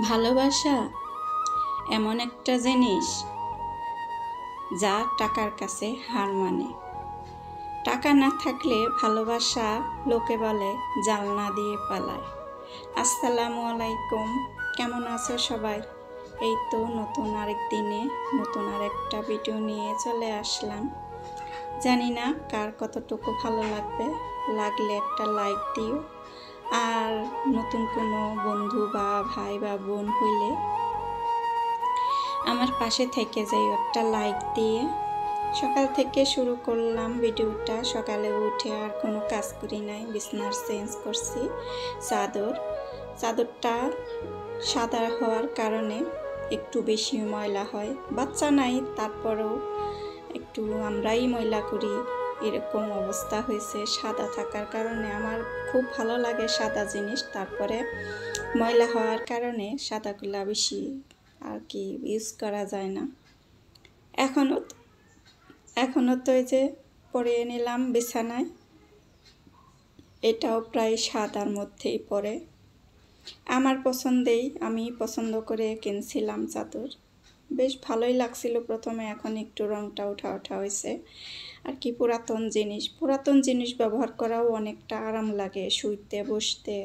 ভালোবাসা এমন একটা জিনিস যা টাকার কাছে হার মানে। টাকা না থাকলে ভালোবাসা লোকে বলে জানলা দিয়ে পালায়। আসসালামু আলাইকুম, কেমন আছো সবাই? এই তো নতুন আরেক দিনে নতুন আরেকটা ভিডিও নিয়ে চলে আসলাম। জানি না কার কতটুকু ভালো লাগলে একটা লাইক দিও, আর নতুন কোনো বন্ধু বা ভাই বা বোন হইলে আমার পাশে থেকে যাই একটা লাইক দিয়ে। সকাল থেকে শুরু করলাম ভিডিওটা। সকালে উঠে আর কোনো কাজ করি নাই, বিছানার চেঞ্জ করছি। চাদরটা সাদা হওয়ার কারণে একটু বেশি ময়লা হয়। বাচ্চা নাই, তারপরেও একটু আমরাই ময়লা করি, এরকম অবস্থা হয়েছে। সাদা থাকার কারণে আমার খুব ভালো লাগে সাদা জিনিস, তারপরে ময়লা হওয়ার কারণে সাদাগুলা বেশি আর কি ইউজ করা যায় না। এখনও তো এই যে পরে নিলাম বিছানায়, এটাও প্রায় সাদার মধ্যেই পড়ে। আমার পছন্দেই, আমি পছন্দ করে কিনছিলাম চাদর। বেশ ভালোই লাগছিল প্রথমে, এখন একটু রংটা ওঠা হয়েছে আর কি। পুরাতন জিনিস ব্যবহার করাও অনেকটা আরাম লাগে, শুইতে বসতে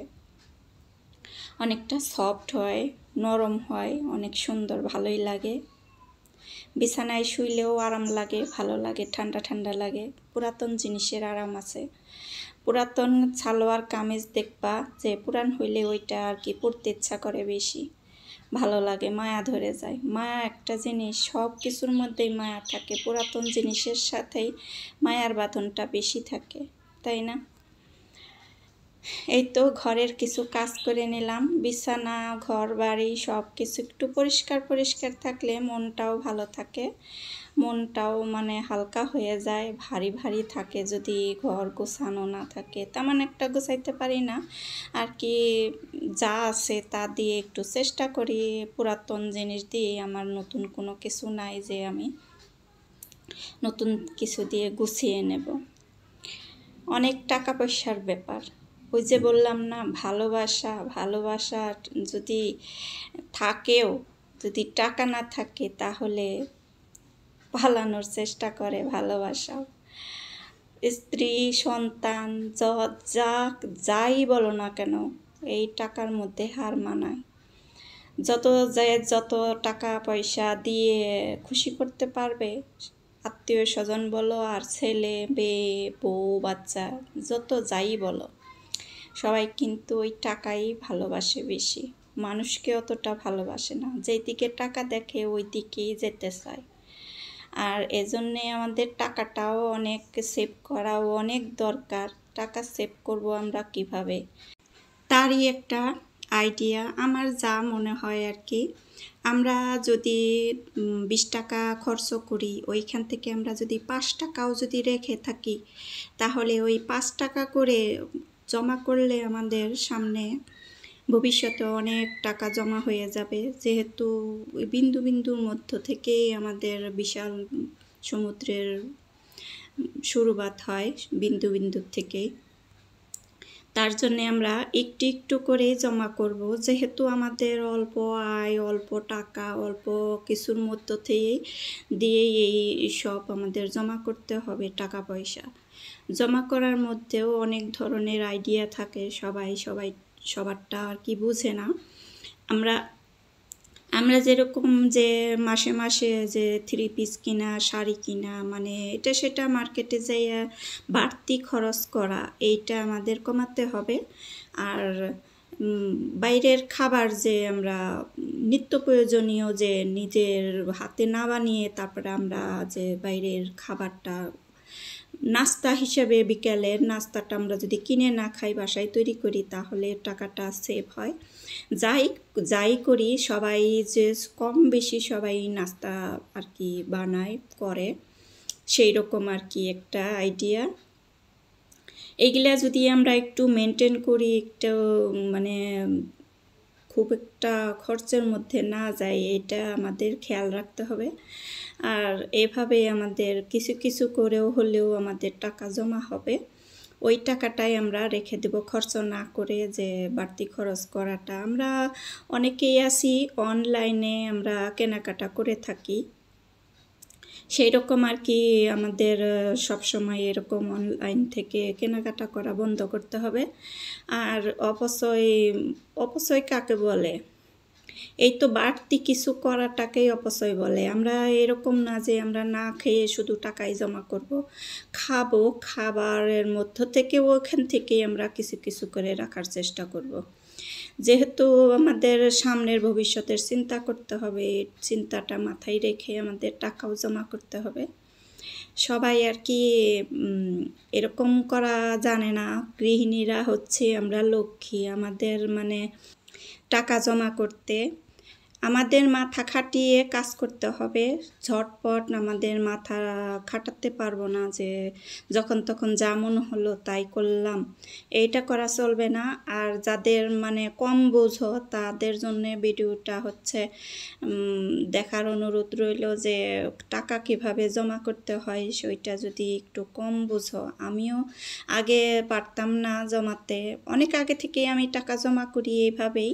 অনেকটা সফট হয়, নরম হয়, অনেক সুন্দর, ভালোই লাগে। বিছানায় শুইলেও আরাম লাগে, ভালো লাগে, ঠান্ডা ঠান্ডা লাগে। পুরাতন জিনিসের আরাম আছে। পুরাতন সালোয়ার কামিজ দেখবা যে পুরান হইলে ওইটা আর কি পরতে ইচ্ছা করে, বেশি ভালো লাগে, মায়া ধরে যায়। মায়া একটা জিনিস, সব কিছুর মধ্যেই মায়া থাকে। পুরাতন জিনিসের সাথেই মায়ার বাঁধনটা বেশি থাকে, তাই না? এই তো ঘরের কিছু কাজ করে নিলাম। বিছানা, ঘর বাড়ি সব কিছু একটু পরিষ্কার থাকলে মনটাও ভালো থাকে, মনটাও মানে হালকা হয়ে যায়। ভারী থাকে যদি ঘর গোছানো না থাকে, তেমন একটা গোছাইতে পারি না আর কি। যা আছে তা দিয়ে একটু চেষ্টা করি। পুরাতন জিনিস দিয়ে আমার নতুন কোনো কিছু নাই যে আমি নতুন কিছু দিয়ে গুছিয়ে নেব। অনেক টাকা পয়সার ব্যাপার। ওই যে বললাম না, ভালোবাসা যদি থাকেও, যদি টাকা না থাকে তাহলে পালানোর চেষ্টা করে ভালোবাসাও। স্ত্রী, সন্তান, যাই বলো না কেন, এই টাকার মধ্যে হার মানায়। যত টাকা পয়সা দিয়ে খুশি করতে পারবে, আত্মীয় স্বজন বলো আর ছেলে মেয়ে বউ বাচ্চা যত যাই বলো, সবাই কিন্তু ওই টাকাই ভালোবাসে বেশি, মানুষকে অতটা ভালোবাসে না। যেই দিকে টাকা দেখে ওই দিকেই যেতে চায়। আর এজন্যে আমাদের টাকাটাও অনেক সেভ করাও অনেক দরকার। টাকা সেভ করব আমরা কিভাবে, তারই একটা আইডিয়া আমার যা মনে হয় আর কি। আমরা যদি 20 টাকা খরচ করি, ওইখান থেকে আমরা যদি 5 টাকাও যদি রেখে থাকি, তাহলে ওই 5 টাকা করে জমা করলে আমাদের সামনে ভবিষ্যতে অনেক টাকা জমা হয়ে যাবে। যেহেতু ওই বিন্দুর মধ্য থেকেই আমাদের বিশাল সমুদ্রের শুরুবাত হয়, বিন্দু থেকেই। তার জন্যে আমরা একটু করে জমা করব। যেহেতু আমাদের অল্প আয়, অল্প টাকা, অল্প কিছুর মধ্য দিয়েই এই সব আমাদের জমা করতে হবে। টাকা পয়সা জমা করার মধ্যেও অনেক ধরনের আইডিয়া থাকে, সবারটা আর কি বুঝে না। আমরা যেরকম যে মাসে যে 3 পিস কিনা, শাড়ি কিনা, মানে এটা সেটা মার্কেটে যাইয়া বাড়তি খরচ করা, এইটা আমাদের কমাতে হবে। আর বাইরের খাবার যে আমরা নিত্য প্রয়োজনীয় যে নিজের হাতে না বানিয়ে তারপরে আমরা যে বাইরের খাবারটা নাস্তা হিসেবে, বিকেলের নাস্তাটা আমরা যদি কিনে না খাই, বাসায় তৈরি করি, তাহলে টাকাটা সেভ হয়। যাই করি, সবাই যে কম বেশি সবাই নাস্তা আর কি বানায় করে, সেই রকম আর কি একটা আইডিয়া। এইগুলা যদি আমরা একটু মেনটেন করি, একটু মানে খুব একটা খরচের মধ্যে না যায়, এটা আমাদের খেয়াল রাখতে হবে। আর এভাবে আমাদের কিছু করেও হলেও আমাদের টাকা জমা হবে। ওই টাকাটাই আমরা রেখে দেব, খরচ না করে যে বাড়তি খরচ করাটা। আমরা অনেকেই আছি অনলাইনে আমরা কেনাকাটা করে থাকি, সেই রকম আর কি আমাদের সবসময় এরকম অনলাইন থেকে কেনাকাটা করা বন্ধ করতে হবে। আর অপচয় কাকে বলে? এই তো বাড়তি কিছু করাটাকেই অপচয় বলে। আমরা এরকম না যে আমরা না খেয়ে শুধু টাকাই জমা করব, খাবো, খাবারের মধ্য থেকেও ওখান থেকেই আমরা কিছু কিছু করে রাখার চেষ্টা করব। যেহেতু আমাদের সামনের ভবিষ্যতের চিন্তা করতে হবে, চিন্তাটা মাথায় রেখে আমাদের টাকাও জমা করতে হবে। সবাই আর কি এরকম করা জানে না। গৃহিণীরা হচ্ছে আমরা লক্ষ্মী, আমাদের মানে টাকা জমা করতে আমাদের মাথা খাটিয়ে কাজ করতে হবে। ঝটপট আমাদের মাথা খাটাতে পারবো না যে যখন তখন যা মনে হলো তাই করলাম, এইটা করা চলবে না। আর যাদের মানে কম বোঝো তাদের জন্য ভিডিওটা হচ্ছে দেখার অনুরোধ রইল যে টাকা কিভাবে জমা করতে হয় সেটা যদি একটু কম বোঝো। আমিও আগে পারতাম না জমাতে, অনেক আগে থেকে আমি টাকা জমা করি এইভাবেই।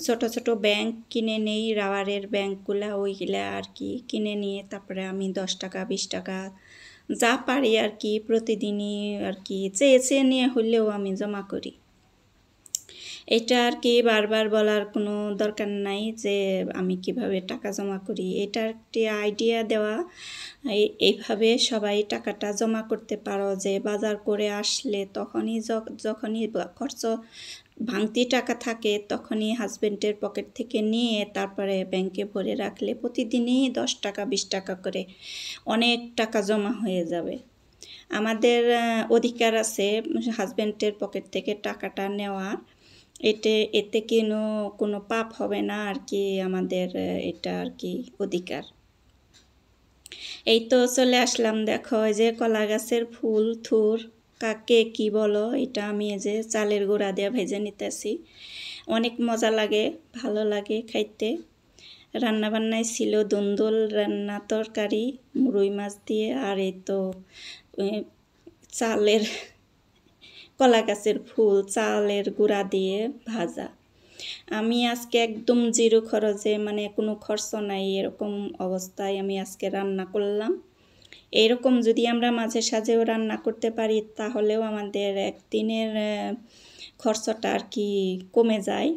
ছোট ছোট ব্যাংক কিনে নেই, রাবারের ব্যাংকগুলো, ওইগুলা আর কি কিনে নিয়ে তারপরে আমি 10 টাকা 20 টাকা যা পারি আর কি প্রতিদিনই আর কি চেয়ে নিয়ে হলেও আমি জমা করি। এটা আর কি বারবার বলার কোনো দরকার নাই যে আমি কিভাবে টাকা জমা করি, এটা একটি আইডিয়া দেওয়া। এইভাবে সবাই টাকাটা জমা করতে পারো যে বাজার করে আসলে যখনই খরচ ভাঙতি টাকা থাকে তখনই হাজবেন্ডের পকেট থেকে নিয়ে তারপরে ব্যাংকে ভরে রাখলে প্রতিদিনই 10 টাকা 20 টাকা করে অনেক টাকা জমা হয়ে যাবে। আমাদের অধিকার আছে হাজবেন্ডের পকেট থেকে টাকাটা নেওয়ার, এতে কোনো পাপ হবে না আর কি, আমাদের এটা আর কি অধিকার। এই তো চলে আসলাম, দেখো যে কলা গাছের ফুল থুর কাকে কি বলো, এটা আমি এই যে চালের গুঁড়া দিয়ে ভেজে নিতেছি। অনেক মজা লাগে, ভালো লাগে খাইতে। রান্নাবান্নায় ছিল দুন্দুল রান্না তরকারি রুই মাছ দিয়ে, আর এই তো চালের কলা গাছের ফুল চালের গুঁড়া দিয়ে ভাজা। আমি আজকে একদম জিরো খরচে, মানে কোনো খরচ নাই এরকম অবস্থায় আমি আজকে রান্না করলাম। এরকম যদি আমরা মাঝে সাঝেও রান্না করতে পারি তাহলেও আমাদের একদিনের খরচটা আর কি কমে যায়,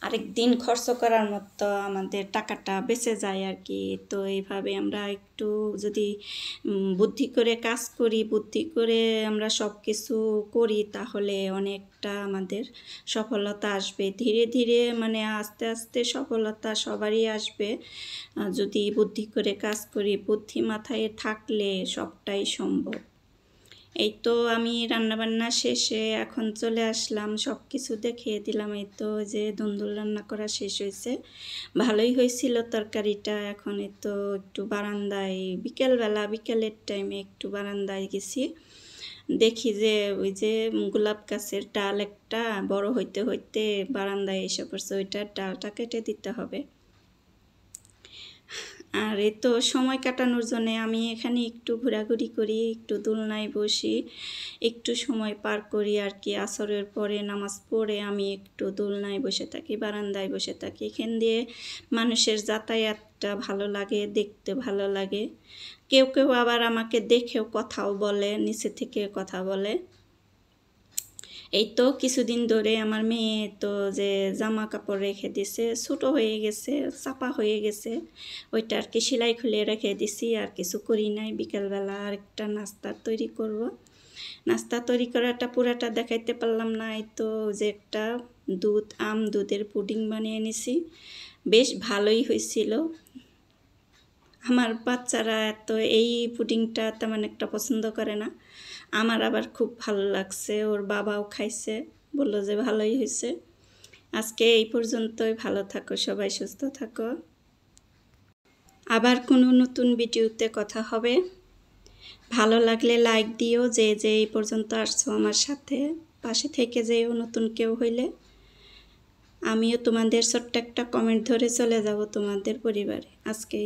আরেক দিন খরচ করার মতো আমাদের টাকাটা বেঁচে যায় আর কি। তো এইভাবে আমরা একটু যদি বুদ্ধি করে কাজ করি, বুদ্ধি করে আমরা সব কিছু করি তাহলে অনেকটা আমাদের সফলতা আসবে ধীরে ধীরে, মানে আস্তে আস্তে সফলতা সবারই আসবে যদি বুদ্ধি করে কাজ করি। বুদ্ধি মাথায় থাকলে সবটাই সম্ভব। এই তো আমি রান্নাবান্না শেষে এখন চলে আসলাম, সব কিছু দেখিয়ে দিলাম। এই তো যে দুন্দুল রান্না করা শেষ হয়েছে, ভালোই হয়েছিল তরকারিটা। এখন এই তো একটু বারান্দায় বিকেলের টাইমে একটু বারান্দায় গেছি, দেখি যে ওই যে গোলাপ গাছের ডাল একটা বড় হইতে হইতে বারান্দায় এসে পড়ছে, ওইটার ডালটা কেটে দিতে হবে। আর এই তো সময় কাটানোর জন্য আমি এখানে একটু ঘোরাঘুরি করি, একটু দোলনায় বসি, একটু সময় পার করি আর কি। আসরের পরে নামাজ পড়ে আমি একটু দোলনায় বসে থাকি, বারান্দায় বসে থাকি। এখান দিয়ে মানুষের যাতায়াতটা ভালো লাগে, দেখতে ভালো লাগে। কেউ কেউ আবার আমাকে দেখেও কথাও বলে, নিচে থেকে কথা বলে। এই তো কিছুদিন ধরে আমার মেয়ে তো যে জামা কাপড় রেখে দিছে, ছোটো হয়ে গেছে, চাপা হয়ে গেছে, ওইটা আর কি সেলাই খুলে রেখে দিছি, আর কিছু করি নাই। বিকালবেলা আর একটা নাস্তা তৈরি করব। নাস্তা তৈরি করাটা পুরাটা দেখাইতে পারলাম না। এই তো যে একটা দুধের পুডিং বানিয়ে নিছি, বেশ ভালোই হয়েছিল। আমার বাচ্চারা তো এই পুডিংটা তেমন একটা পছন্দ করে না, আমার আবার খুব ভালো লাগছে, ওর বাবাও খাইছে, বললো যে ভালোই হয়েছে। আজকে এই পর্যন্তই, ভালো থাকো সবাই, সুস্থ থাকো। আবার কোনো নতুন ভিডিওতে কথা হবে। ভালো লাগলে লাইক দিও, যে এই পর্যন্ত আসছো আমার সাথে, পাশে থেকে যেও নতুন কেউ হইলে। আমিও তোমাদের ছোট্ট একটা কমেন্ট ধরে চলে যাব তোমাদের পরিবারে। আজকে